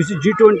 G20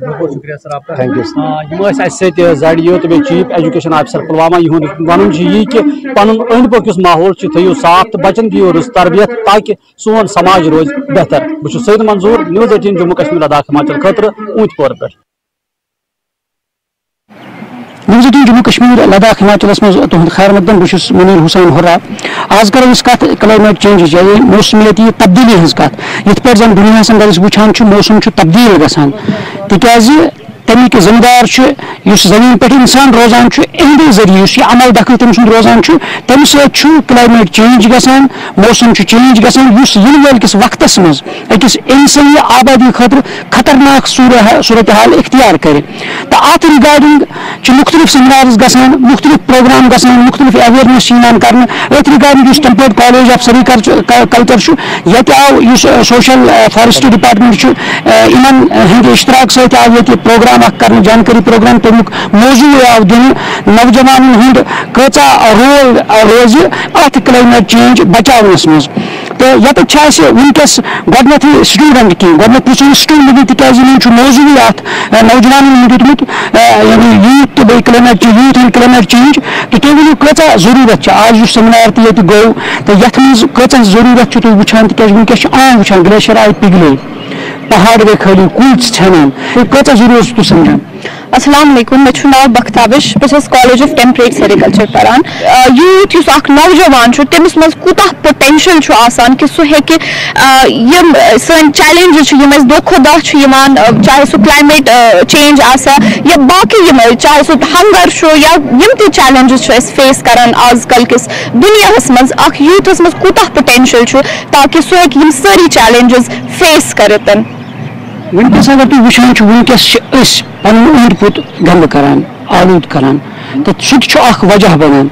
بہت شکریہ sir آپ کا. Thank you. یہ سی زڈیو تو بیٚیہِ چیف ایجوکیشن آفیسر پلوامہ یہند ون یہ کہ پن أنٛدۍ پٔکۍ یُس ماحول تھٲیِو صاف تو بچن دِیو رٕژ تربیت تاکہ سون سماج روز بہتر. بہٕ چھُس سعید منظور نیوز 18 جموں کشمیر لداخ ہماچل خٲطرٕ اوٗنتۍ پورٕ پٮ۪ٹھ. نیوز 18 جموں کشمیر لداخ ہماچلس مز تہد خیر مقدم بہت منیر حسین ہرا. آز کرو کت کلائمیٹ چینجز یعنی موسمیاتی تبدیلی ہز کت یت پہ زن دنیا اگر وچان موسم تبدیل گژھان تکیازِ تمیک ذمہ دار اس زمین پہ انسان روزان اہندے ذریعے اس یہ عمل دخل تم سند روزان تمہ سۭتۍ کلائمیٹ چینج گژھان موسم چینج گژھان اس ین وٲلۍ کس وقتس مز أکِس انسانی آبادی خاطر خطرناک صورتحال اختیار کرے. تو ات رگارڈنگ مختلف سیمینارز گژھان مختلف پروگرام گژھان مختلف اویئرنیس یوان کرنے ات رگارڈنگ اس ٹیمپلیٹ کالج آف سیریکلچر یہ آو اس سوشل فارسٹری ڈپارٹمنٹ ان ہند اشتراک ست آو یہ پروگرام کرنے جانکاری پروگرام تمیک موضوع آو دن نوجوان ہند کچا رول روز ات کلائمیٹ چینج بچاونس مز. تو یت ونکس گۄڈنیتھ سٹوڈنٹ کھین گۄڈنیتھ پرژھن سٹوڈنٹ تکیازِ یمن موضوع ات نوجوانن ہند دیتمت یعنی یوتھ تو بیٚیہِ یوتھ اینڈ کلائمیٹ چینج تو تُہۍ ؤنِو کۭژاہ ضروٗرت آز یُس سیمینار تہِ ییٚتہِ گوٚو تو یتھ منٛز کۭژاہ ضروٗرت چھُ تُہۍ وٕچھان تِکیازِ ونکس عام وٕچھان گلیشیر آیہِ پِگلے پہاڑ گئی خالی کُلۍ ژھٮ۪نان کۭژاہ ضروٗرت چھُ تُہۍ سمجھان. السلام علیکم مے ناو بختابش بہت کالج آف ٹیمپریٹ سیریکلچر پران. یوتھ اس نوجوان تمس مز کوتاہ پوٹینشل آسان کہ سہ یم سن چیلنجز دہ کھۄتہٕ دۄہ چاہے سہ کلائمیٹ چینج آسا یا باقی چاہے سہ ہنگر یا یم تہ چیلنجز فیس کران آز کل کس دنیا مز اخ یوتھس مز کوتاہ پوٹینشل تاکہ سہ یم ساری چیلنجز فیس کرتن. ونکس اگر تھی وچان ونکس پن اوند پوت گند کران آلود کران تو سہ وجہ بنان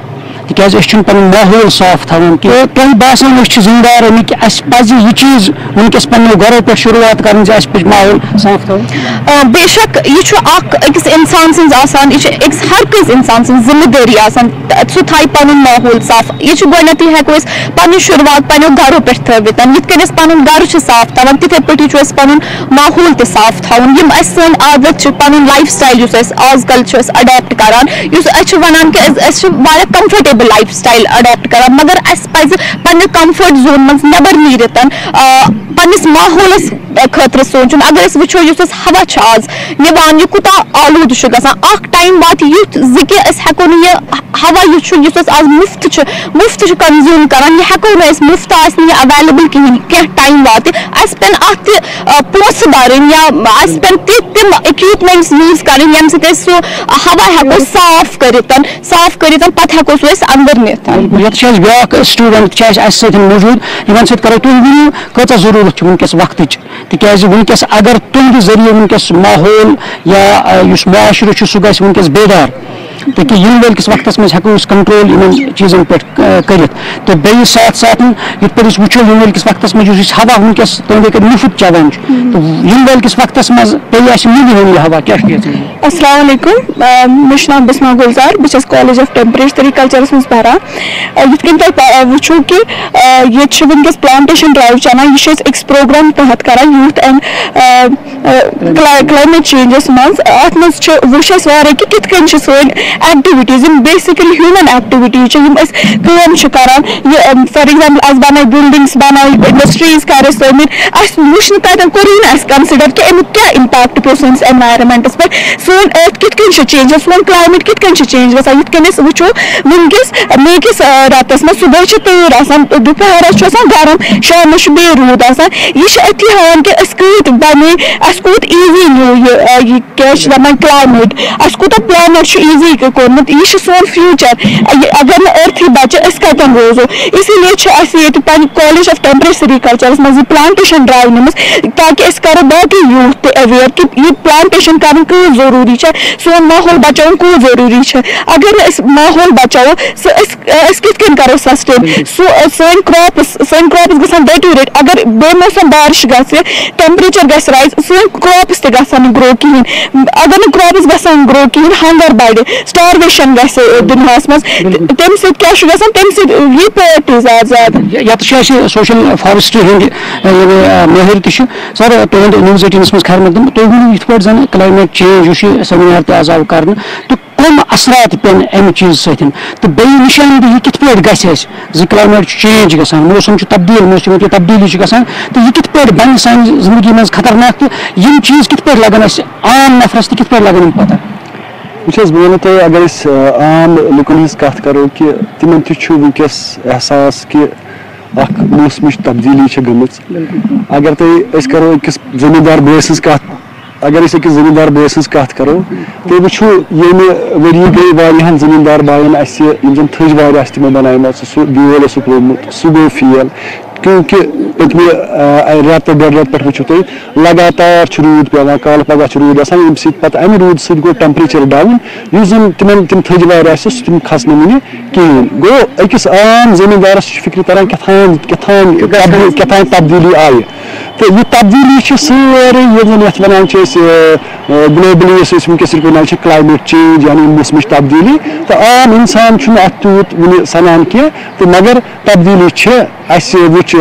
تکیاز پن ماحول صاف تھوان کہ تہ باسان ذمہ دار امیک اس پز یہ چیز ونکس پنو گھرو پہ شروعات کرن اس پہ ماحول صاف تھوان. بے شک یہ اکس انسان سن آسان یہ ہر کس انسان سن ذمہ داری آسان سہ تھائی پن ماحول صاف. یہ گۄڈنیتھٕے ہیٚکو أسۍ پنٕنۍ شروعات پنو گھرو پہ تھٲوِتھ یِتھ کٔنۍ أسۍ پنُن گرٕ چھِ صاف تھاوان تِتھے پٲٹھی چھُ اَسہِ پنُن ماحول تہِ صاف تھاوُن. یِم اَسہِ سٲنۍ عادت چھِ پنُن لایف سٹایل یُس أسۍ آز کل چھِ أسۍ اڈاپٹ کران یُس أسۍ چھِ ونان کہِ أسۍ چھِ واریاہ کمفٲٹیبل لایف سٹایل اڈاپٹ کران مگر اَسہِ پزِ پننہِ کمفٲرٹ زون منٛز نٮ۪بر نیٖرِتھ پننس ماحولس خٲطرٕ سونٛچُن. اگر أسۍ وٕچھو یُس أسۍ ہوا چھُ آز نِوان یہِ کوٗتاہ آلوٗدٕ چھُ گژھان اکھ ٹایم واتہِ یُتھ زِ کہِ أسۍ ہٮ۪کو نہٕ یہِ ہوا یُس أسۍ آز مُفت چھِ کنزیوٗم کران یہِ ہٮ۪کو نہٕ أسۍ مُفت آسہِ نہٕ یہِ اویلیبل کِہینۍ کینٛہہ ٹایم واتہِ اَسہِ پٮ۪ن اتھ تہِ پونٛسہٕ بَرٕنۍ یا اَسہِ پٮ۪ن تِم اِکوِپمنٹس یوٗز کَرٕنۍ ییٚمہِ سۭتۍ أسۍ سُہ ہوا ہٮ۪کو صاف کٔرِتھ پتہٕ ہٮ۪کو سُہ أسۍ انٛدر نِتھ. یتھ بیاکھ سٹوڈنٹ اَسہِ سۭتۍ موٗجوٗد یِمن سۭتۍ کرو تُہۍ ؤنِو کۭژاہ ضروٗرت چھِ ونکس وقتٕچ تِکیازِ ونکس اگر تُہنٛدِ ذٔریعہٕ ونکس ماحول یا یُس معاشرٕ چھُ سُہ گژھِ ونکس بیدار تاکہ ین وٲلکس وقتس مز ہٮ۪کو أسۍ کنٹرول یِمن چیٖزن پٮ۪ٹھ کٔرِتھ. تہٕ بیٚیہِ ساتھ ساتھ یِتھ پٲٹھۍ أسۍ وٕچھو ین وٲلکس وقتس مز یُس ہوا ونکس تُہنٛدِ مُفت چلان چھُ تہٕ ین وٲلکس وقتس مز پیٚیہِ اَسہِ مِلہِ یہِ ہوا کیٛاہ چھُ یژھان. السلام علیکم مےٚ چھُ ناو بسما گُلزار بہٕ چھَس کالج آف ٹیمپریٹ سیریکلچرس منٛز پران. یِتھ کٔنۍ تۄہہِ وٕچھو کہِ ییٚتہِ چھُ ونکیٚس پلانٹیشن ڈرایو چلان یہِ چھِ أسۍ أکِس پروگرام تحت کران یوٗتھ اینڈ کلایمیٹ چینجس منٛز. اتھ منٛز چھُ وٕچھ اَسہِ واریاہ کہِ کِتھ کٔنۍ چھِ سٲنۍ ایکٹِوِٹیٖز یِم بیسِکلی ہیوٗمن ایکٹِوِٹیٖز چھِ یِم أسۍ کٲم چھِ کران یہِ فار ایگزامپل اَسہِ بنٲے بِلڈنگس بنٲے انڈسٹریٖز کرِ اَسہِ تعمیٖر اَسہِ وٕچھ نہٕ تَتٮ۪ن کوٚرُے نہٕ اَسہِ کنسِڈر کہِ امیُک کیاہ امپیکٹ پیٚو سٲنِس ایٚنوارمینٹس پٮ۪ٹھ سون أرتھ کِتھ کٔنۍ چھِ چینج سون کلایمیٹ کِتھ کٔنۍ چھِ چینج گژھان. یِتھ کٔنۍ أسۍ وٕچھو ونکیٚس مے کِس رٮ۪تس منٛز صبحٲے چھِ تۭر آسان دُپہرس چھُ آسان گرم شامس چھُ بیٚیہِ روٗد آسان یہِ چھِ أتھی ہاوان کہِ أسۍ کۭتۍ بنے اَسہِ کوٗت ایٖزی نیوٗ یہِ کیاہ چھِ دپان کلایمیٹ اَسہِ کوٗتاہ پلانٹ چھُ ایٖزی کوٚرمُت یہِ چھُ سون فیوٗچر اگر نہٕ أرتھٕے بچہِ أسۍ کتٮ۪ن روزو. اسی لیے چھُ اَسہِ ییٚتہِ پننہِ کالج آف ٹیمپریٹ سیریکلچرس منٛز یہِ پلانٹیشن ڈرایو نِمٕژ تاکہِ أسۍ کرو باقٕے یوٗتھ تہِ اویر کہِ یہِ پلانٹیشن کرٕنۍ کۭژ ضروٗری چھےٚ سون ماحول بچاوُن کوٗت ضروٗری چھُ. اگر نہٕ أسۍ ماحول بچاوو أسۍ کِتھ کٔنۍ کرو سسٹین سٲنۍ کراپٕس گژھن ڈیٹیوریٹ اگر بے موسم بارش گژھِ ٹیمپریچر گژھِ رایز سٲنۍ کراپٕس تہِ گژھن نہٕ گرو کِہینۍ اگر نہٕ کراپٕس گژھن گرو کِہینۍ ہنگر بڑِ سٹارویشن گژھِ دُنیاہس منٛز تمہِ سۭتۍ کیٛاہ چھُ گژھان تمہِ سۭتۍ یی پوورٹی زیادٕ زیادٕ یتھ سوشل فارسٹری ہند مٲہر تہِ چھِ سر تُہُنٛد نِوٕز 18 منٛز خیر مقدم تُہۍ ؤنِو یِتھ پٲٹھۍ زن کلایمیٹ چینج یُس یہِ سیمینار تہِ آز آو کرنہٕ تہٕ کم اثرات پٮ۪ن امہِ چیٖز سۭتۍ تہٕ بیٚیہِ نِشاندہی یہِ کِتھ پٲٹھۍ گژھِ اَسہِ زِ کلایمیٹ چھُ چینج گژھان موسم چھُ تبدیٖل موسمٕچ تبدیٖلی چھِ گژھان تہٕ یہِ کِتھ پٲٹھۍ بنہِ سانہِ زندگی منٛز خطرناک تہٕ یِم چیٖز کِتھ پٲٹھۍ لگن اَسہِ عام نفرس تہِ کِتھ پٲٹھۍ لگن یِم پتہ بہٕ وَنو تۄہہِ اگر أسۍ عام لُکن ہٕنٛز کتھ کرو کہِ تِمن تہِ چھُ وٕنکیٚس احساس کہِ اکھ موسمٕچ تبدیٖلی چھےٚ گٔمٕژ اگر تۄہہِ أسۍ کرو أکِس زٔمیٖندار بٲے سٕنٛز کتھ اگر أسۍ أکِس زٔمیٖندار بٲے سٕنٛز کتھ کرو تُہۍ وٕچھِو ییٚمہِ ؤری گٔے واریاہن زٔمیٖندار بایَن اَسہِ یِم زن تھٔج وارِ آسہِ تِمو بنایمژ سُہ بیول اوسُکھ لوگمُت سُہ گوٚو فیل کیونکہِ پٔتمہِ رٮ۪تہٕ ڈۄڈ رٮ۪تہٕ پٮ۪ٹھ وٕچھِو تُہۍ لگاتار چھُ روٗد پیٚوان کالہٕ پگہہ چھُ روٗد آسان ییٚمہِ سۭتۍ پتہٕ امہِ روٗدٕ سۭتۍ گوٚو ٹیمپریچر ڈاوُن یُس زن تِم تھٔج وارِ آسہِ سُہ تِم کھسنہٕ وٕنہِ کِہیٖنۍ گوٚو أکِس عام زٔمیٖندارس چھِ فِکرِ تران کیٛاہ تبدیٖلی آیہِ تہٕ یہِ تبدیٖلی چھِ سٲرٕے ییٚلہِ زن یتھ ونان چھِ أسۍ گلوبلی یُس أسۍ وٕنکیٚس ونان چھِ کلایمیٹ چینج یعنی موسمٕچ تبدیٖلی تہٕ عام انسان چھُنہٕ اتھ تیوٗت وُنہِ سنان کینٛہہ تہٕ مگر تبدیٖلی چھِ اَسہِ وٕچھ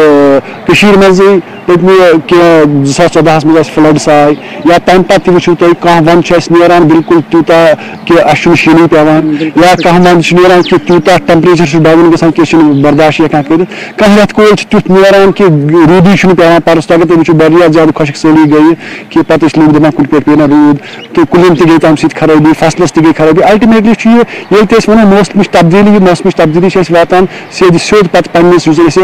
کٔشیٖرِ منٛزٕے پٔتمہِ کینٛہہ 2014 منٛز اَسہِ فٕلڈٕس آے یا تَمہِ پتہٕ تہِ وٕچھِو تُہۍ کانٛہہ وَندٕ چھُ اَسہِ نیران بِلکُل تیوٗتاہ کہِ اَسہِ چھُنہٕ شیٖنٕے پیٚوان یا کانٛہہ وَندٕ چھُ نیران کہِ تیوٗتاہ ٹیمپریچر چھُ ڈاوُن گژھان کہِ أسۍ چھِنہٕ برداشت ہٮ۪کان کٔرِتھ کانٛہہ رٮ۪تہٕ کول چھُ تیُتھ نیران کہِ روٗدٕے چھُنہٕ پیٚوان پرُس تہٕ اگر تُہۍ وٕچھِو واریاہ زیادٕ خۄشک سٲلی گٔیہِ کہِ پتہٕ ٲسۍ لُکھ دپان کُنہِ پٮ۪ٹھ پیٚیہِ نہٕ روٗد تہٕ کُلٮ۪ن تہِ گٔے تَمہِ سۭتۍ خرٲبی فصلس تہِ گٔے خرٲبی الٹِمیٹلی چھُ یہِ ییٚلہِ تہِ أسۍ وَنو موسمٕچ تبدیٖلی یہِ موسمٕچ تبدیٖلی چھِ اَسہِ واتان سیوٚد پتہٕ پنٕنِس یُس زن اَسہِ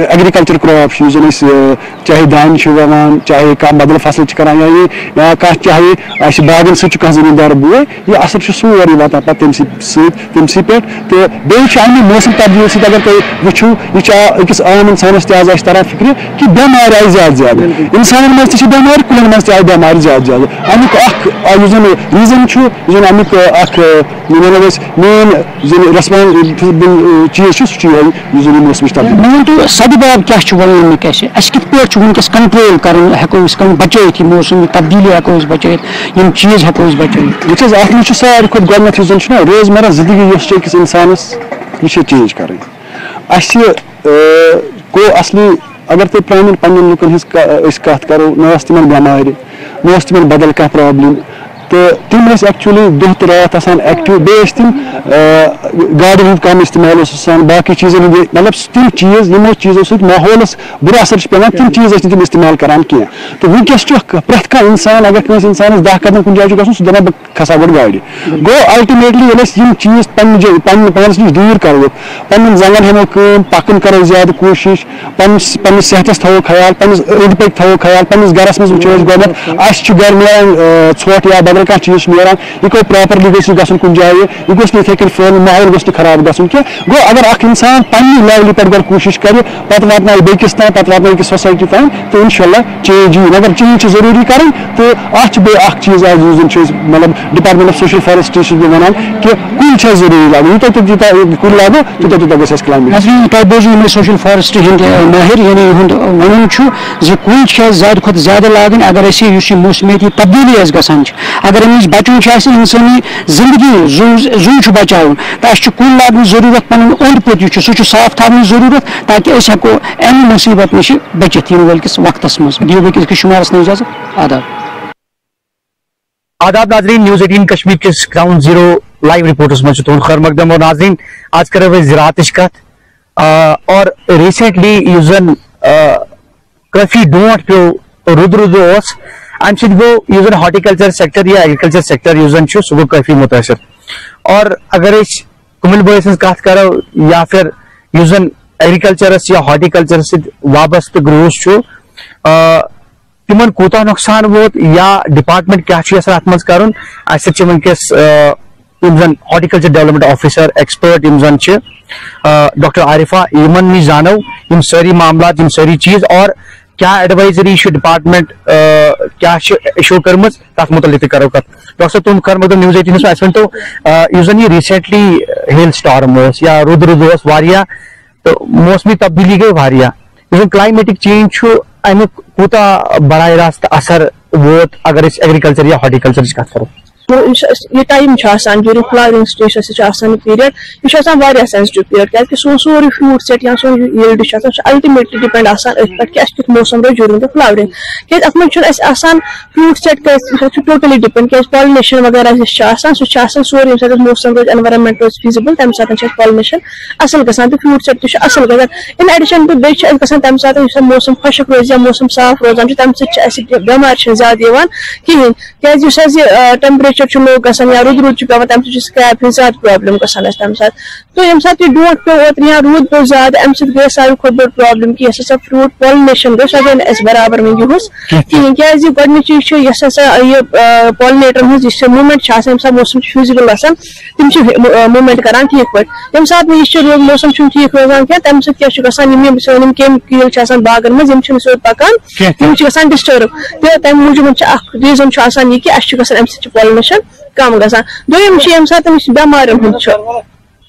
ایگرِکلچر کراپ چھُ یُس زن أسۍ چاہے دانہِ چھِ وَوان چاہے کانٛہہ بدل فصل چھِ کران یا کانٛہہ چاہے اَسہِ باغن سۭتۍ چھُ کانٛہہ زٔمیٖندار بوے یہِ اثر چھُ سورُے واتان پتہٕ تٔمسٕے پٮ۪ٹھ تہٕ بیٚیہِ چھُ اَمہِ موسم تبدیٖلی سۭتۍ اگر تُہۍ وٕچھِو یہِ چھُ أکِس عام اِنسانس تہِ آز آسہِ تران فِکرِ کہِ بٮ۪مارِ آیہِ زیادٕ اِنسانن منٛز تہِ چھِ بٮ۪مارِ کُلٮ۪ن منٛز تہِ آیہِ بٮ۪مارِ زیادٕ اَمیُک اکھ یُس زن ریٖزن چھُ یُس زن اَمیُک اکھ وَنو أسۍ مین یُس زن ریسپانسبل چیٖز چھُ سُہ چھُ یِہوے یُس زن یہِ موسمٕچ تبدیٖلی سدباب کیٛاہ چھُ وَنُن اَسہِ کِتھ پٲٹھۍ چھُ وٕنکیٚس کنٹرول کرُن ہٮ۪کو أسۍ بچٲیِتھ یہِ موسم تبدیٖلی ہٮ۪کو أسۍ بچٲیِتھ یِم چیٖز ہٮ۪کو أسۍ بچٲیِتھ وٕچھ حظ اتھ منٛز چھُ ساروی کھۄتہٕ گۄڈٕنیتھ یُس زن چھُنہ روزمرہ زندگی یۄس چھِ أکِس انسانس یہِ چھِ چینج کرٕنۍ اَسہِ گوٚو اصلی اگر تُہۍ پرانٮ۪ن پننٮ۪ن لُکن ہٕنٛز أسۍ کتھ کرو نہ ٲس تِمن بٮ۪مارِ نہ اوس تِمن بدل کانٛہہ پرابلم تہٕ تِم ٲسۍ ایٚکچُؤلی دۄہ تہٕ راتھ آسان ایٚکٹِو بیٚیہِ ٲسۍ تِم گاڑٮ۪ن ہُنٛد کم استعمال اوس آسان باقٕے چیٖزن ہُنٛد مطلب تِم چیٖز یِمو چیٖزو سۭتۍ ماحولس بُرٕ اثر چھُ پیٚوان تِم چیٖز ٲسۍ نہٕ تِم استعمال کران کینٛہہ تہٕ وٕنکیٚس چھُ پرٛٮ۪تھ کانٛہہ انسان اگر کٲنٛسہِ انسانس 10 قدم کُنہِ جایہِ چھُ گژھُن سُہ دپان بہٕ کھسہٕ ہا گۄڈٕ گاڑِ گوٚو الٹِمیٹلی ییٚلہِ أسۍ یِم چیٖز پننہِ پانس نِش دوٗر کرو پننٮ۪ن زنٛگن ہٮ۪مو کٲم پکُن کرو زیادٕ کوٗشش پننِس صحتس تھاوو خیال پننِس أنٛدۍ پٔکۍ تھاوو خیال پننِس گرس منٛز وٕچھو أسۍ گۄڈٕنیتھ اَسہِ چھُ گرِ نیران ژھۄٹھ یا بدل کانٛہہ چیٖز چھُ نیران یہِ گوٚو پراپرلی گژھِ گژھُن کُنہِ جایہِ یہِ گوٚژھ نہٕ یِتھٕے کٔنۍ پھٔہلُن ماحول گوٚژھ نہٕ خراب گژھُن کینٛہہ گوٚو اگر اکھ انسان پننہِ لیولہِ پٮ۪ٹھ گۄڈٕ کوٗشش کرِ پتہٕ واتنایہِ بیٚکِس تام پتہٕ واتنایہِ أکِس سوسایٹی تام تہٕ انشاء اللہ چینج یی مگر چینج چھِ ضروٗری کرٕنۍ تہٕ اتھ چھُ بیٚیہِ اکھ چیٖز آز یُس زن چھِ أسۍ مطلب ڈپارٹمنٹ آف سوشل فارسٹری چھُس بہٕ ونان کہِ کُلۍ چھِ اَسہِ ضروٗری لاگٕنۍ یوٗتاہ کُلۍ لاگو تیوٗتاہ گژھِ اَسہِ کلایمیٹ تۄہہِ بوٗزِو یِمے سوشل فارسٹری ہٕنٛدۍ مٲہر یعنی یِہُنٛد وَنُن چھُ زِ کُلۍ چھِ اَسہِ زیادٕ کھۄتہٕ زیادٕ لاگٕنۍ اگر اَسہِ یُس یہِ موسمیٲتی تبدیٖلی اَسہِ گژھان چھِ اگر اَمِچ بچُن چھُ اَسہِ اِنسٲنی زندگی زوٗ چھُ بچاوُن تہٕ اَسہِ چھُ کُلۍ لاگنٕچ ضروٗرت پنُن اوٚنٛد پوٚک یُس چھُ سُہ چھُ صاف تھاونٕچ ضروٗرت تاکہِ أسۍ ہٮ۪کو اَمہِ مُصیٖبت نِش بٔچِتھ یِنہٕ وٲلۍ کِس وقتس منٛز دِیِو أکِس شُمارس نہٕ اِجازت آداب ناظرین نیوز 18 کشمیر کس گراؤنڈ زیرو لائیو رپورٹس میں تہد خیر مقدم اور ناظرین آج کرو زراعت کت اور ریسنٹلی اس زن کافی ڈونٹ پیو رود ام سب گو اس ہارٹیکلچر سیکٹر یا ایگریکلچر سیکٹر اس زن سہ گو کافی متاثر اور اگر کمل بھائی سن کت کرو یا پھر اس زن ایگریکلچرس یا ہارٹیکلچر ست وابستہ گروز تمن کوتاہ نقصان ووت یا ڈپارٹمنٹ کیا ات مز کرن اس ونکس زن ہارٹیکلچر ڈیولپمنٹ آفیسر ایکسپرٹ زن ڈاکٹر عارفہ یمن نش زانو یم ساری معاملات یم ساری چیز اور کیا ایڈوائزری ڈپارٹمنٹ کیا ایشو کرم تک متعلق کرو کت ڈاکٹر صاحب تم کر مطلب نیوز 18 اس ونتو اس زن یہ ریسنٹلی ہیل سٹارم یا رود واریاہ تو موسمی تبدیلی گئی واریاہ اس کلائمیٹک چینج امیک کوتا براہ راست اثر ووت اگر ایگریکلچر یا ہارٹیکلچر کت کرو یہ time during flowering stage period یہ سینسٹو پیریڈ کیا سون سوری فروٹ سیٹ یا سون یلڈ الٹیمیٹلی ڈپینڈ پہ کہ کت موسم روز ڈیورنگ دا فلاورنگ کیا ات من فروٹ سیٹ ٹوٹلی ڈپینڈ کیا پالنیشن وغیرہ سہ سوری یم سات موسم روز انوائرمنٹ روز فیزبل تمہ سات پالنیشن اصل گھان تو فروٹ سیٹ تہ اصل گھان ان ایڈیشن ٹو بیٚیہِ گژھان تمہ سات موسم خۄشک روزِ یا موسم صاف روزان تمہ سۭتۍ بٮ۪مارِ زیادٕ یِوان کِہیٖنۍ کیازِ یُس حظ یہِ ٹیمپریچر لو گژھان یا رود رود پیوان تمہ سۭتۍ سکیب ہٕنٛز زیادٕ پرابلم گژھان اَسہِ تمہ ساتہٕ تو ییٚمہِ ساتہٕ یہِ ڈونٛٹھ پیوٚو اوترٕ یا روٗد پیوٚو زیادٕ امہِ سۭتۍ گٔے ساروی کھۄتہٕ بٔڑ پرابلم کہِ یۄس ہسا فروٗٹ پالنیشن گٔے سۄ گٔے نہٕ اَسہِ برابر وۄنۍ یِہُس کِہیٖنۍ کیازِ گۄڈنِچ چیٖز چھُ یۄس ہسا یہِ پالنیٹرن ہٕنٛز یُس موٗمینٹ چھِ آسان ییٚمہِ ساتہٕ موسم چھُ فیٖزِبل آسان تِم چھِ موٗمینٹ کران ٹھیٖک پٲٹھۍ ییٚمہِ ساتہٕ نہٕ یہِ چھُ موسم چھُنہٕ ٹھیٖک روزان کینٛہہ تمہِ سۭتۍ کیاہ چھُ گژھان یِم سٲنۍ یِم کیمِکل چھِ آسان باغن منٛز یِم چھِنہٕ سیوٚد پکان یِم چھِ گژھان ڈسٹٲرب تہٕ تمہِ موٗجوٗب چھُ اکھ ریٖزن چھُ آسان یہِ کہِ اَسہِ چھُ گژھان امہِ سۭتۍ چھُ پالنیشن کم گژھان دوٚیِم چھُ ییٚمہِ ساتہٕ یُس بٮ۪مارٮ۪ن ہُنٛد چھُ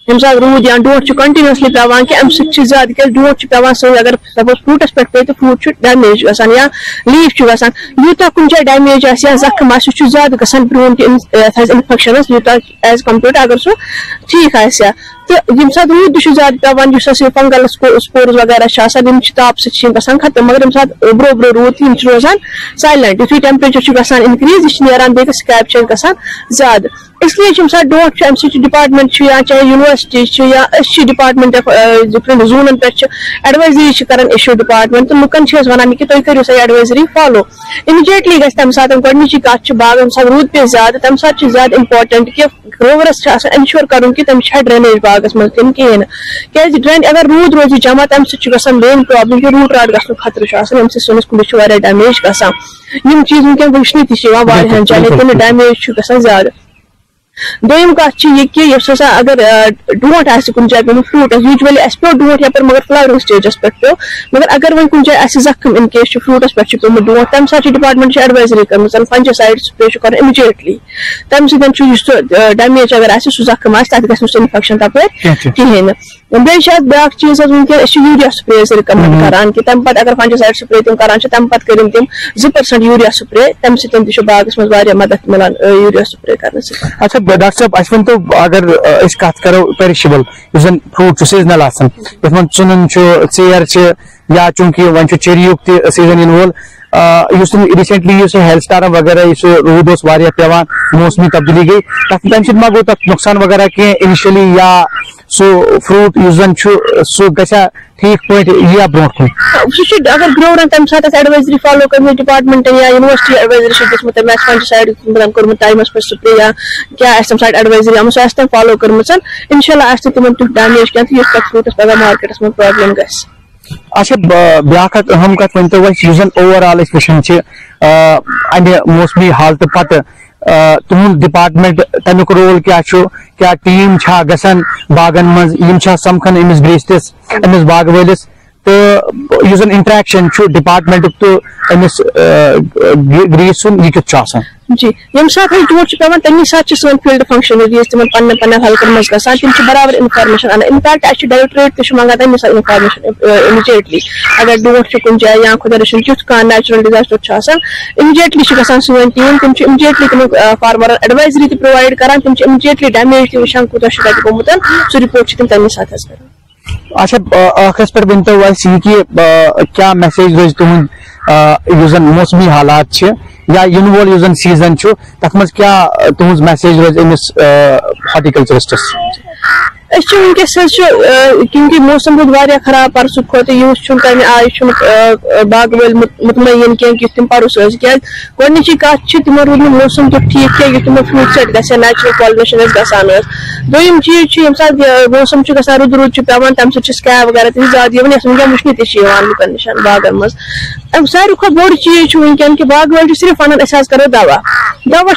ییٚمہِ ساتہٕ روٗد یا ڈونٛٹھ چھُ کنٹِنیوسلی پیوان کہِ امہِ سۭتۍ چھُ زیادٕ کیازِ ڈونٛٹھ چھُ پیوان سٲنۍ اگر سپوز فروٗٹس پٮ۪ٹھ پیٚیہِ تہٕ فروٗٹ چھُ ڈیمیج گژھان یا لیٖف چھُ گژھان یوٗتاہ کُنہِ جایہِ ڈیمیج آسہِ یا زخم آسہِ سُہ چھُ زیادٕ گژھان پرٛون کہِ یتھ آسہِ انفیکشنس یوٗتاہ ایز کمپیٲرڈ اگر سُہ ٹھیٖک آسہِ ہا تہٕ ییٚمہِ ساتہٕ روٗد تہِ چھُ زیادٕ پیوان یُس اَسہِ یہِ فنگل سپورز وغیرہ چھِ آسان یِم چھِ تاپہٕ سۭتۍ چھِ یِم گژھان ختم مگر ییٚمہِ ساتہٕ اوٚبرٕ اوٚبرٕ روٗد تہٕ یِم چھِ روزان سایلنٹ یُتھُے ٹیمپریچر چھُ گژھان انکریٖز یہِ چھِ نیران بیٚیہِ تہٕ سکیب چھِ اَسہِ گژھان زیادٕ اسلیے چھِ ییٚمہِ ساتہٕ ڈونٛٹھ چھُ امہِ سۭتۍ چھُ ڈپارٹمنٹ چھُ یا چاہے یونیورسٹی چھِ یا أسۍ چھِ ڈپارٹمنٹ ڈفرنٹ زونن پٮ۪ٹھ چھِ ایڈوایزری چھِ کران اِشوٗ ڈپارٹمنٹ تہٕ لُکن چھِ أسۍ ونان کہِ تُہۍ کٔرِو سا ایڈوایزری فالو اِمِجیٹلی گژھِ تمہِ ساتہٕ گۄڈنِچی کتھ چھِ باغ ییٚمہِ ساتہٕ روٗد پیٚیہِ زیادٕ تمہِ ساتہٕ چھُ زیادٕ اِمپاٹنٹ کہِ گروورس چھُ آسان انشور کرُن کہِ تٔمِس چھا ڈرینیج باغس منٛز کِنہٕ کِہیٖنۍ نہٕ کیازِ ڈرین اگر روٗد روزِ جمع تمہِ سۭتۍ چھُ گژھان مین پرابلم کہِ روٗٹ راٹ گژھنُک خطرٕ چھُ آسان ییٚمہِ سۭتۍ سٲنِس کُلِس چھُ واریاہ ڈیمیج گژھان یِم چیٖز وٕنکیٚن وٕچھنہٕ تہِ چھِ یِوان واریاہن جاین ییٚتہِ ڈیمیج چھُ گژھان زیادٕ دوٚیِم کتھ چھِ یہِ کہِ یۄس ہسا اگر ڈونٛٹھ آسہِ کُنہِ جایہِ پیوٚمُت فروٗٹس یوٗجؤلی اَسہِ پیوٚو ڈونٛٹھ یپٲرۍ مگر فلاورنگ سٹیجس پٮ۪ٹھ پیوٚو مگر اگر وۄنۍ کُنہِ جایہِ آسہِ زخم اِن کیس چھُ فروٗٹس پٮ۪ٹھ چھُ پیوٚمُت ڈونٛٹھ تمہِ ساتہٕ چھُ ڈپارٹمنٹ چھِ ایڈوایزری کٔرمٕژ فنجسایڈ سپرے چھُ کرُن اِمِجیٹلی تمہِ سۭتۍ چھُ یُس سُہ ڈیمیج اگر آسہِ سُہ زخم آسہِ تتھ گژھِ نہٕ سُہ انفیکشن تپٲرۍ کِہیٖنۍ نہٕ بیٚیہِ چھِ اتھ بیاکھ چیٖز حظ وٕنکیٚن أسۍ چھِ یوٗریا سپرے أسۍ رِکمنڈ کران کہِ تمہِ پتہٕ اگر فنجسایڈ سپرے تِم کران چھِ تمہِ پتہٕ کٔرِنۍ تِم 2% یوٗریا سپرے تمہِ سۭتۍ تہِ چھُ باغس منٛز واریاہ مدد مِلان یوٗریا سپرے کرنہٕ سۭتۍ. اچھا ڈاکٹر صٲب اَسہِ ؤنۍتو اگر أسۍ کتھ کرو پیرِشیبل یُس زن فروٗٹ چھُ سیٖزنل آسان یتھ منٛز ژٕنُن چھُ ژیر چھِ یا چوٗنٛکہِ وۄنۍ چھُ چیریُک تہِ سیٖزن یِنہٕ وول یُس ریٖسنٹلی یُس ہیل سٹارم وغیرہ یُس روٗد اوس واریاہ پیوان موسمی تبدیلی گٔے تمہِ سۭتۍ ما گوٚو تتھ نۄقصان وغیرہ کینٛہہ اِنِشلی یا سُہ فروٗٹ یُس زن چھُ سُہ گژھِ ٹھیٖک پٲٹھۍ یِیا برونٛٹھ کُن سُہ چھُ اگر گرورن تمہِ ساتہٕ ایڈوایزری فالو کٔرمٕژ ڈپارٹمنٹن یا یونیورسٹی ایڈوایزری چھِ دِژمٕژ تٔمۍ آسہِ فنجسایڈ کوٚرمُت ٹایمس پٮ۪ٹھ سپرے یا کیاہ آسہِ تمہِ ساتہٕ ایڈوایزری آمٕژ سُہ آسہِ تٔمۍ فالو کٔرمٕژ انشاء اللہ آسہِ نہٕ تِمن تیُتھ ڈیمیج کینٛہہ تہٕ یُس پتہٕ فروٗٹس پگاہ مارکیٹس منٛز پرابلم گژھِ. اچھا بیاکھ اکھ اہم کتھ ؤنۍتو اَسہِ یُس زن اوور آل أسۍ وٕچھان چھِ امہِ موسمی حالتہٕ پتہٕ تُہُنٛد ڈپارٹمنٹ تمیُک رول کیاہ چھُ کیاہ ٹیٖم چھا گژھان باغن منٛز یِم چھا سمکھان أمِس گریٖستِس أمِس باغہٕ وٲلِس تہٕ یُس زن انٹریکشن چھُ ڈپارٹمنٹُک تہٕ أمِس گریٖس سُنٛد یہِ کیُتھ چھُ آسان. جی ییٚمہِ ساتہٕ أسۍ ڈونٛٹھ چھُ پیوان تَمی ساتہٕ چھِ سٲنۍ فیٖلڈ فنکشنٔریٖز تِمن پننٮ۪ن پننٮ۪ن حلقن منٛز گژھان تِم چھِ برابر انفارمیشن انان انفیکٹ اَسہِ چھُ ڈایریکٹریٹ تہِ چھُ منگان تَمی ساتہٕ انفارمیشن اِمِجیٹلی اگر ڈونٛٹھ چھُ کُنہِ جایہِ یا خۄدا رٔچھِنۍ تیُتھ کانٛہہ نیچرل ڈِزاسٹر چھُ آسان اِمِجیٹلی چھِ گژھان سٲنۍ ٹیٖم تِم چھِ اِمِجیٹلی تِمن فارمرن ایڈوایزری تہِ پرووایڈ کران تِم چھِ اِمِجیٹلی ڈیمیج تہِ وٕچھان کوٗتاہ چھُ تَتہِ گوٚمُت سُہ رِپورٹ چھِ تِم تَمی ساتہٕ حظ کران. اچھا ٲخرس پٮ۪ٹھ ؤنۍتو اَسہِ یہِ کہِ کیاہ میسیج روزِ تُہُنٛد یُس زن موسمی حالات چھِ یا یِنہٕ وول یُس زن سیٖزن چھُ تتھ منٛز کیاہ تُہنٛز میسیج روزِ أمِس ہارٹیکلچرسٹس. أسۍ چھِ وٕنکیٚس حظ چھُ کیونکہِ موسم روٗد واریاہ خراب پرسُک کھۄتہٕ یُس چھُنہٕ تَمہِ آیہِ چھُنہٕ باغہٕ وٲلۍ مطمعین کینٛہہ یُتھ تِم پرُس ٲسۍ کیازِ گۄڈنِچی کتھ چھِ تِمن روٗد نہٕ موسم تیُتھ ٹھیٖک کینٛہہ یُتھ تِمن فروٗٹ سیٹ گژھِ ہا نیچرل پالنیشن ٲسۍ گژھان ٲس. دوٚیِم چیٖز چھُ ییٚمہِ ساتہٕ موسم چھُ گژھان روٗد روٗد چھُ پیوان تَمہِ سۭتۍ چھِ سکیب وغیرہ تہِ زیادٕ یِوان یۄس وٕنکیٚن وٕچھنہٕ تہِ چھِ یِوان لُکن نِش باغن منٛز. ساروی کھۄتہٕ بوٚڑ چیٖز چھُ وٕنکیٚن کہِ باغہٕ وٲلۍ چھِ صرف ونان أسۍ حظ کرو دوا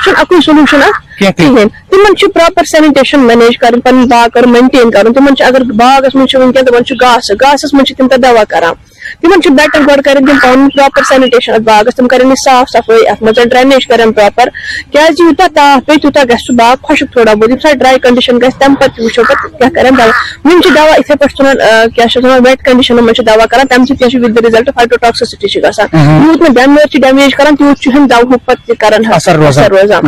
چھُنہٕ اَکُے سولوٗشن اَتھ کِہینۍ تِمن چھُ پراپر سینِٹیشن مینیج کرٕنۍ پنُن باغ کرُن مینٹین کرُن تِمن چھُ اگر باغس منٛز چھُ وٕنکیٚن تِمن چھُ گاسہٕ گاسس منٛز چھِ تِم تتھ دوا کران تِمن چھُ بیٹر گۄڈٕ کرٕنۍ تِم پنُن پراپر سینِٹیشن اتھ باغس تِم کرن یہِ صاف صفٲیی اتھ منٛز ڈرینیج کرن پراپر کیازِ یوٗتاہ تاپھ پیٚیہِ تیوٗتاہ گژھِ سُہ باغ خۄشک تھوڑا بہت ییٚمہِ ساتہٕ ڈراے کنڈِشن گژھِ تمہِ پتہٕ وٕچھو پتہٕ کیاہ کرن دوا وُنہِ چھِ دوا یِتھے پٲٹھۍ ژھٕنان کیاہ چھِ ونان ویٹ کنڈِشنن منٛز چھِ دوا کران تمہِ سۭتۍ کیاہ چھُ وِد د رِزلٹ فایٹوٹاکسِسٹی چھِ گژھان یوٗت نہٕ بٮ۪مٲرۍ چھِ ڈیمیج کران تیوٗت چھُ ہُمہِ دوہُک پتہٕ تہِ کران اثر روزان.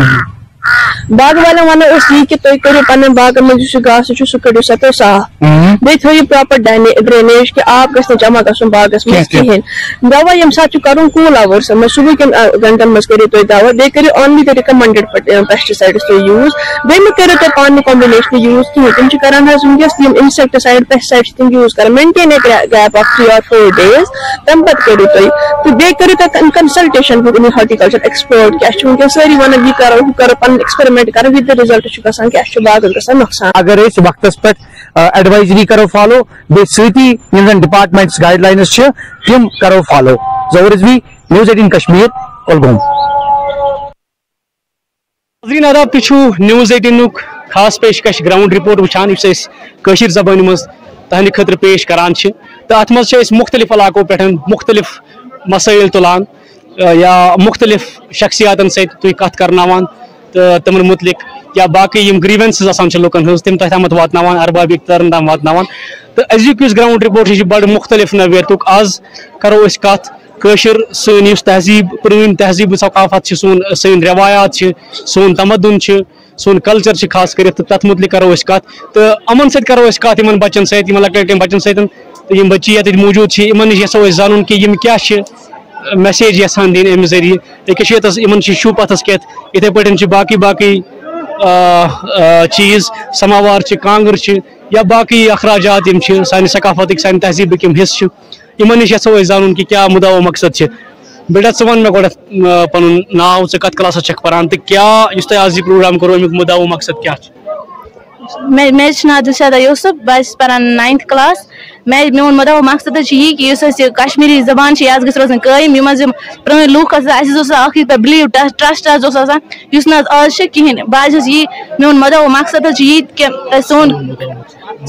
باغ والن ونو یہ کہ تھی کرو پن باغن من گاس سہ کڑو سا تو صاف بیٚیہِ تھٲیِو پراپر ڈرینیج کہ آب گژھِ نہٕ جمع گژھُن باغس منٛز کِہیٖنۍ دوا ییٚمہِ ساتہٕ چھُ کرُن کوٗل اَوٲرسن منٛز صبح کٮ۪ن گنٹن منٛز کٔرِو تُہۍ دوا بیٚیہِ کٔرِو اونلی تہِ رِکمنڈڈ پیسٹِسایڈٕس تُہۍ یوٗز بیٚیہِ مہٕ کٔرِو تُہۍ پانہٕ کمبِنیشن یوٗز کِہیٖنۍ تِم چھِ کران حظ وٕنکیٚس یِم اِنسیکٹِسایڈ پیسٹِسایڈ چھِ تِم یوٗز کران maintain a gap of 3 or 4 days تَمہِ پتہٕ کٔرِو تُہۍ تہٕ بیٚیہِ کٔرِو تُہۍ کنسلٹیشن وِد ہارٹیکلچر ایکسپٲرٹ کیاہ چھُ وٕنکیٚس سٲری ونان یہِ کرو ہُہ کرو پنُن ایکسپیرمنٹ کرو وِد رِزلٹ چھُ گژھان کہ اَسہِ چھُ باغس گژھان نۄقصان. اگر أسۍ وقتس پٮ۪ٹھ ایڈوائزری کرو فالو بیٚیہِ سۭتی یِم زن ڈپارٹمنٹس گایڈ لاینز چھِ تِم کرو فالو. ظہور رضوی نیوز 18 کشمیر کۄلگوم. ناظریٖن آداب تُہۍ چھِو نیوز 18 خاص پیشکش گراؤنڈ رپورٹ وٕچھان یُس أسۍ کٲشِر زبٲنۍ منٛز تہنٛدِ خٲطرٕ پیش کران چھِ تہٕ اتھ منٛز چھِ أسۍ مختلف علاقو پٮ۪ٹھ مختلف مسٲیل تُلان یا مختلف شخصیاتن سۭتۍ تُہۍ کتھ کرناوان تہٕ تِمن متعلق یا باقٕے یِم گریونسز آسان چھِ لُکن ہٕنٛز تِم تۄہہِ تامتھ واتناوان ارباب اقتدارن تام واتناوان تہٕ أزیُک یُس گراؤنڈ رپورٹ چھُ یہِ چھُ بڑٕ مختلف نوعیتُک. آز کرو أسۍ کتھ کٲشِر سٲنۍ یُس تہذیٖب پرٛٲنۍ تہذیٖب ثقافت چھِ سٲنۍ روایات چھِ سون تمدُن چھِ سون کلچر چھِ خاص کٔرِتھ تہٕ تتھ متعلق کرو أسۍ کتھ تہٕ یِمن سۭتۍ کرو أسۍ کتھ یِمن بچن سۭتۍ یِمن لۄکٹٮ۪ن لۄکٹٮ۪ن بچن سۭتۍ تہٕ یِم بچی ییٚتٮ۪تھ موٗجوٗد چھِ یِمن نِش یژھو أسۍ زانُن کہِ یِم کیاہ چھِ میسیج یژھان دِنۍ اَمہِ ذٔریعہٕ أکِس چھِ ییٚتس یِمن چھِ شُپ اتھس کٮ۪تھ یِتھٕے پٲٹھۍ چھِ باقٕے چیٖز سماوار چھِ کانٛگٕر چھِ یا باقٕے اخراجات یِم چھِ سانہِ ثقافتٕکۍ سانہِ تہذیٖبٕکۍ یِم حصہٕ چھِ یِمن نِش یژھو أسۍ زانُن کہِ کیاہ مُدا و مقصد چھِ. بیٹا ژٕ وَن مےٚ گۄڈٕنٮ۪تھ پنُن ناو ژٕ کتھ کلاسس چھکھ پران تہٕ کیاہ یُس تۄہہِ آز یہِ پروگرام کوٚروٕ امیُک مُدا و مقصد کیاہ چھُ؟ مےٚ چھُ ناو دِلشادا یوٗسف بہٕ چھَس پران 9th کلاس. میون مُدا و مقصد حظ چھُ یی کہِ یُس اَسہِ کشمیٖری زبان چھِ یہِ حظ گژھِ روزٕنۍ قٲیِم یِم حظ یِم پرٲنۍ لُکھ ٲسۍ اَسہِ حظ اوس اکھ یِتھ پٲٹھۍ بِلیٖو ٹرسٹ حظ اوس آسان یُس نہٕ حظ آز چھُ کِہینۍ. بہٕ حظ چھَس یی میون مُدا و مقصد حظ چھُ یی کہِ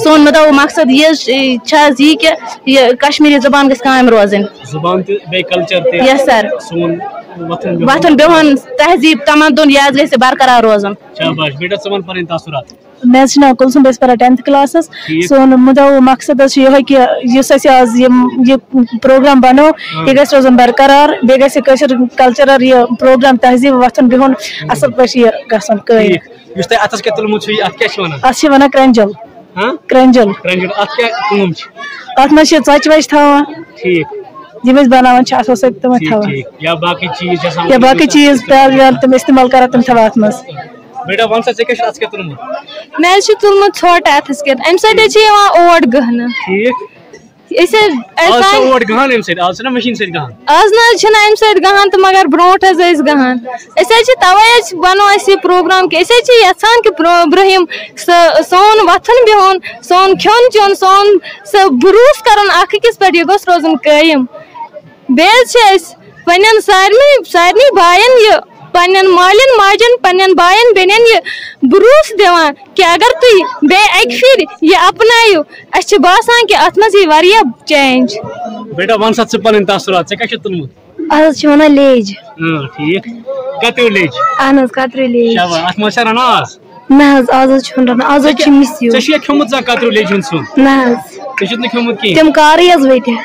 سون مُدا و مقصد یہِ حظ چھُ حظ یی کہِ یہِ کشمیٖری زبان گژھِ قٲیِم روزٕنۍ. یس سر وۄتھُن بِہُن تہذیٖب تمدُن یہِ حظ گژھِ برقرار روزُن. مےٚ حظ چھُ ناو کُلسُم بہٕ چھَس پران 10th کلاسس. سون مُدا و مقصد حظ چھُ یِہوے کہِ یُس اَسہِ آز یہِ پروگرام بنوو یہِ گژھِ روزُن برقرار بیٚیہِ گژھِ یہِ کٲشُر کلچرل یہِ پروگرام تہذیٖب وۄتھُن بِہُن اَصٕل پٲٹھۍ یہِ گژھُن قٲیِم. اَتھ چھِ وَنان کرٛنٛجل. اَتھ منٛز چھِ ژۄچہِ وچہِ تھاوان یِم أسۍ بناوان چھِ اَتھو سۭتۍ تِمے تھاوان یا باقٕے چیٖز پیٛالہٕ ویٛالہٕ تِم اِستعمال کران تِم تھاوان اَتھ منٛز. مےٚ حظ چھُ تُلمُت ژھۄٹھ اَتھس کٮ۪تھ اَمہِ سۭتۍ حظ چھِ یِوان اوٹ گٔہنہٕ. آز نہ حظ چھِنہٕ اَمہِ سۭتۍ گژھان تہٕ مگر برونٛٹھ حظ ٲسۍ گژھان. أسۍ حظ چھِ تَوے حظ بنوو اَسہِ یہِ پروگرام کہِ أسۍ حظ چھِ یژھان کہِ برونٛہِم سون وۄتھُن بِہُن سون کھیوٚن چیوٚن سون سُہ بروسہٕ کرُن اکھ أکِس پٮ۪ٹھ یہِ گوٚژھ روزُن قٲیِم. بیٚیہِ حظ چھِ أسۍ پنٕنٮ۪ن سارنٕے بایَن یہِ پنٕنٮ۪ن مالٮ۪ن ماجٮ۪ن پنٕنٮ۪ن بایَن بیٚنٮ۪ن یہِ بروسہٕ دِوان کہِ اگر تُہۍ بیٚیہِ اَکہِ پھِرِ یہِ اپنٲیِو اَسہِ چھُ باسان کہِ اَتھ منٛز یی واریاہ چینج. اَتھ حظ چھِ وَنان لیج. اہن حظ کتریو لیج. نہ حظ آز حظ چھُنہٕ رَنان آز حظ چھِ مِسیوٗ. نہ حظ تِم کارٕے حظ ؤتھۍ.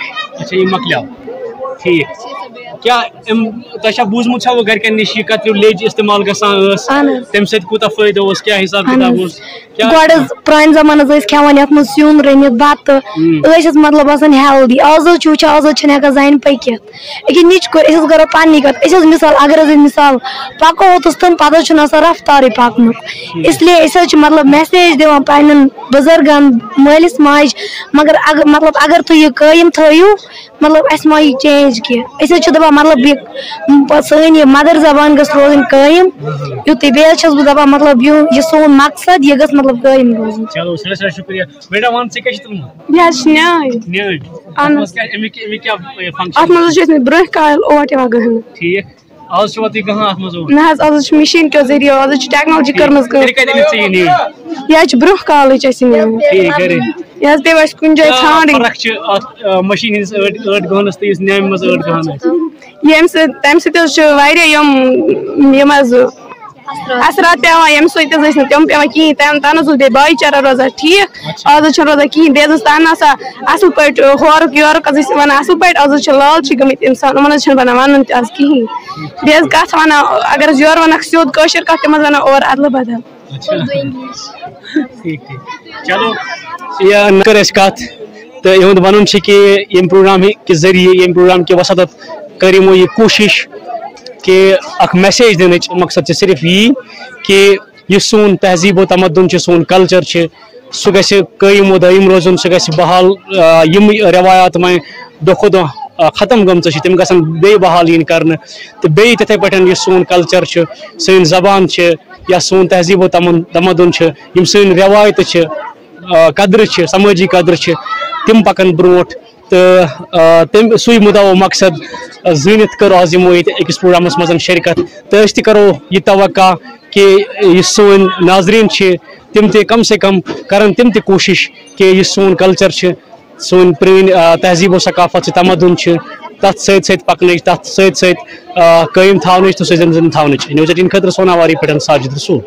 بوٗزمُت چھا گرِکٮ۪ن نِش یہِ کتریو لیٚج استعمال گژھان ٲس تَمہِ سۭتۍ کوٗتاہ فٲیدٕ اوس کیاہ حِساب کِتاب اوس؟ گۄڈٕ حظ پرانہِ زمانہٕ حظ ٲسۍ کھٮ۪وان یتھ منٛز سیُن رٔنِتھ بتہٕ ٲسۍ حظ مطلب آسان ہیلدی. آز حظ چھُ وٕچھان آز حظ چھِنہٕ ہٮ۪کان زنہِ پٔکِتھ. أکیاہ نِچ کورِ أسۍ حظ کرو پننی کتھ أسۍ حظ مِثال اگر حظ أسۍ مِثال پکو اوٚتَس تام پتہٕ حظ چھُنہٕ آسان رفتارٕے پکنُک. اس لیے أسۍ حظ چھِ مطلب میسیج دِوان پننٮ۪ن بُزرگن مٲلِس ماجہِ مگر مطلب اگر تُہۍ یہِ قٲیِم تھٲیِو مطلب اَسہِ ما یی چینج کینٛہہ. أسۍ حظ چھِ دپان مطلب یہِ سٲنۍ یہِ مدر زبان گٔژھ روزٕنۍ قٲیِم یُتُے. بیٚیہِ حظ چھَس بہٕ دپان مطلب یہِ سون مقصد یہِ گٔژھ مطلب قٲیِم روزُن. مےٚ حظ چھِ نیٲرۍ. اَتھ منٛز حظ چھِ ٲسمٕتۍ برونٛہہ کالہِ اوٹ یِوان گٔہنہٕ. نہ حظ آز حظ چھُ مِشیٖن کیو ذٔریعہٕ آز حظ چھِ ٹیکنالجی کٔرمٕژ یہِ حظ چھِ برونٛہہ کالٕچ اَسہِ یہِ حظ پیٚو اَسہِ کُنہِ جایہِ ژھانڈٕنۍ. تَمہِ سۭتۍ حظ چھِ واریاہ یِم حظ اثرات پیوان ییٚمہِ سۭتۍ حظ ٲسۍ نہٕ تِم پیوان کِہیٖنۍ تَمہِ تَنہٕ حظ اوس بیٚیہِ بایی چارہ روزان ٹھیٖک آز حظ چھُنہٕ روزان کِہیٖنۍ بیٚیہِ حظ اوس تَنہٕ آسان اَصٕل پٲٹھۍ ہورُک یورُک حظ ٲسۍ وَنان اَصٕل پٲٹھۍ آز حظ چھِ لالچی گٔمٕتۍ اِنسان یِمن حظ چھُنہٕ بَنان وَنُن تہِ آز کِہیٖنۍ بیٚیہِ حظ کَتھ وَنان اگر حظ یورٕ وَنکھ سیوٚد کٲشِر کَتھ تِم حظ وَنان اورٕ اَدلہٕ بدل. چلو یہ کر اس کت تو یہ ون کہ یم پروگرام کے ذریعے یم پروگرام کے وسط کر یمو یہ کوشش کہ اخ میسیج دن مقصد صرف یہ کہ یہ سون تہذیب و تمدن سون کلچر سہ گھِ قائم و دائم روزن سہ گھِ بحال یم روایات میں دہ کھو دہ ختم گمت تم گھن بی بحال ین کرنے تو بی تتھے پٹھن سون کلچر سن زبان یا سون تہذیب و تمدن یم سن روایت قدر سماجی قدر تم پکن بروٹ تو سی مدعا و مقصد زینت کرو آز یمو اکس پروگرامس مز شرکت تو اس تہ کرو یہ توقع کہ یہ سون ناظرین تم تہ کم سے کم کرن تم تہ کوشش کہ یہ سون کلچر سون پرین تہذیب و ثقافت تمدن تت ست پکن تت ست قائم تھونچ تو زندہ تھونچ. نیوز 18 خاطر سوناواری پہ ساجد رسول.